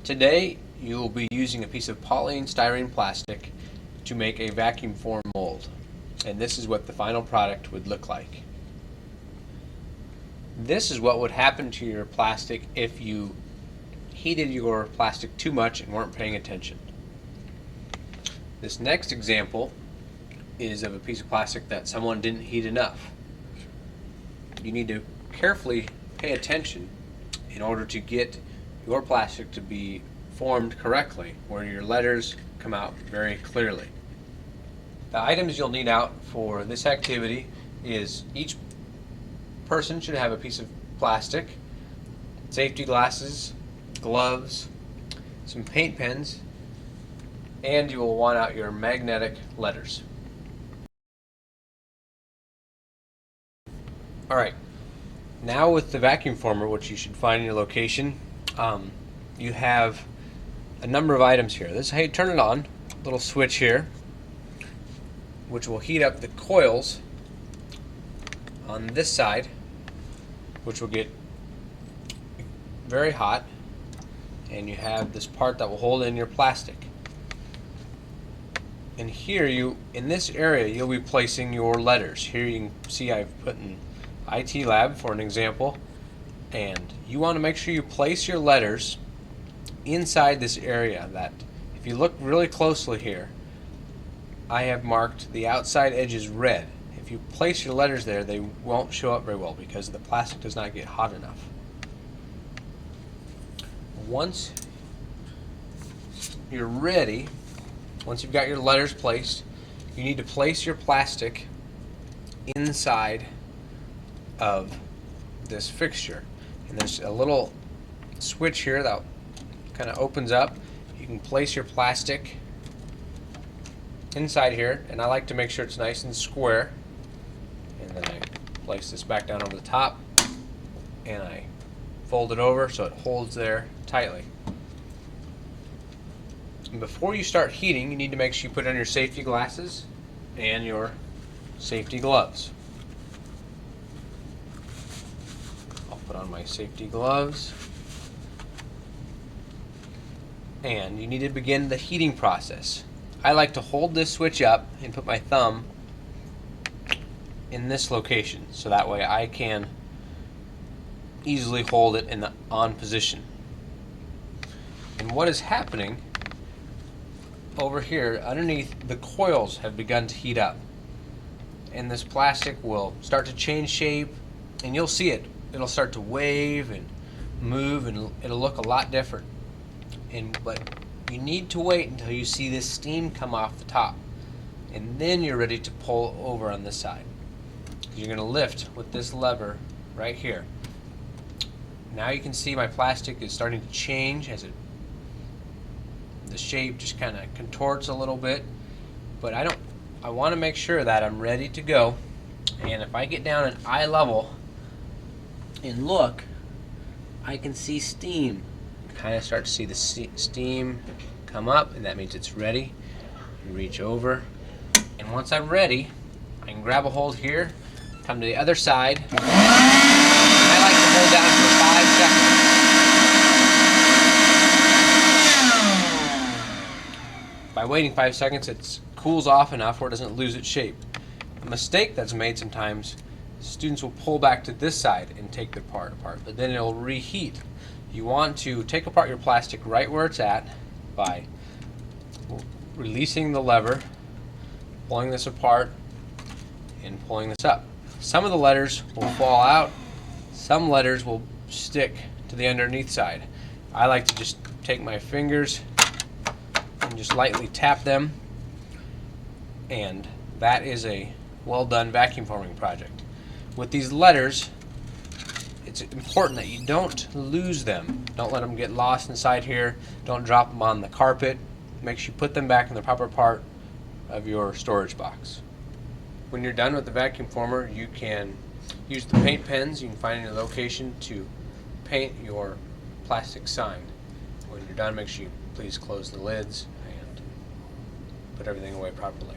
Today you will be using a piece of polystyrene plastic to make a vacuum form mold, and this is what the final product would look like. This is what would happen to your plastic if you heated your plastic too much and weren't paying attention. This next example is of a piece of plastic that someone didn't heat enough. You need to carefully pay attention in order to get your plastic to be formed correctly, where your letters come out very clearly. The items you'll need out for this activity is each person should have a piece of plastic, safety glasses, gloves, some paint pens, and you will want out your magnetic letters. Alright, now with the vacuum former, which you should find in your location, you have a number of items here. This is how you turn it on. Little switch here, which will heat up the coils on this side, which will get very hot, and you have this part that will hold in your plastic. And here, in this area, you'll be placing your letters. Here you can see I've put in IT lab for an example, and you want to make sure you place your letters inside this area. That if you look really closely here, I have marked the outside edges red. If you place your letters there, they won't show up very well because the plastic does not get hot enough. Once you're ready, once you've got your letters placed, you need to place your plastic inside of this fixture. And there's a little switch here that kind of opens up. You can place your plastic inside here, and I like to make sure it's nice and square. And then I place this back down over the top, and I fold it over so it holds there tightly. And before you start heating, you need to make sure you put on your safety glasses and your safety gloves. I'll put on my safety gloves. And you need to begin the heating process. I like to hold this switch up and put my thumb in this location, so that way I can easily hold it in the on position. And what is happening over here underneath, the coils have begun to heat up, and this plastic will start to change shape, and you'll see it. It'll start to wave and move, and it'll look a lot different. But you need to wait until you see this steam come off the top, and then you're ready to pull over on this side. You're going to lift with this lever right here. Now you can see my plastic is starting to change as the shape just kind of contorts a little bit, but I want to make sure that I'm ready to go. And if I get down at eye level and look, I can see steam. Kind of start to see the steam come up, and that means it's ready. You reach over, and once I'm ready, I can grab a hold here, come to the other side, and I like to hold down for 5 seconds. By waiting 5 seconds, it cools off enough where it doesn't lose its shape. A mistake that's made sometimes, students will pull back to this side and take the part apart, but then it'll reheat. You want to take apart your plastic right where it's at by releasing the lever, pulling this apart, and pulling this up. Some of the letters will fall out, some letters will stick to the underneath side. I like to just take my fingers and just lightly tap them, and that is a well done vacuum forming project. With these letters, it's important that you don't lose them. Don't let them get lost inside here. Don't drop them on the carpet. Make sure you put them back in the proper part of your storage box. When you're done with the vacuum former, you can use the paint pens you can find in your location to paint your plastic sign. When you're done, make sure you please close the lids and put everything away properly.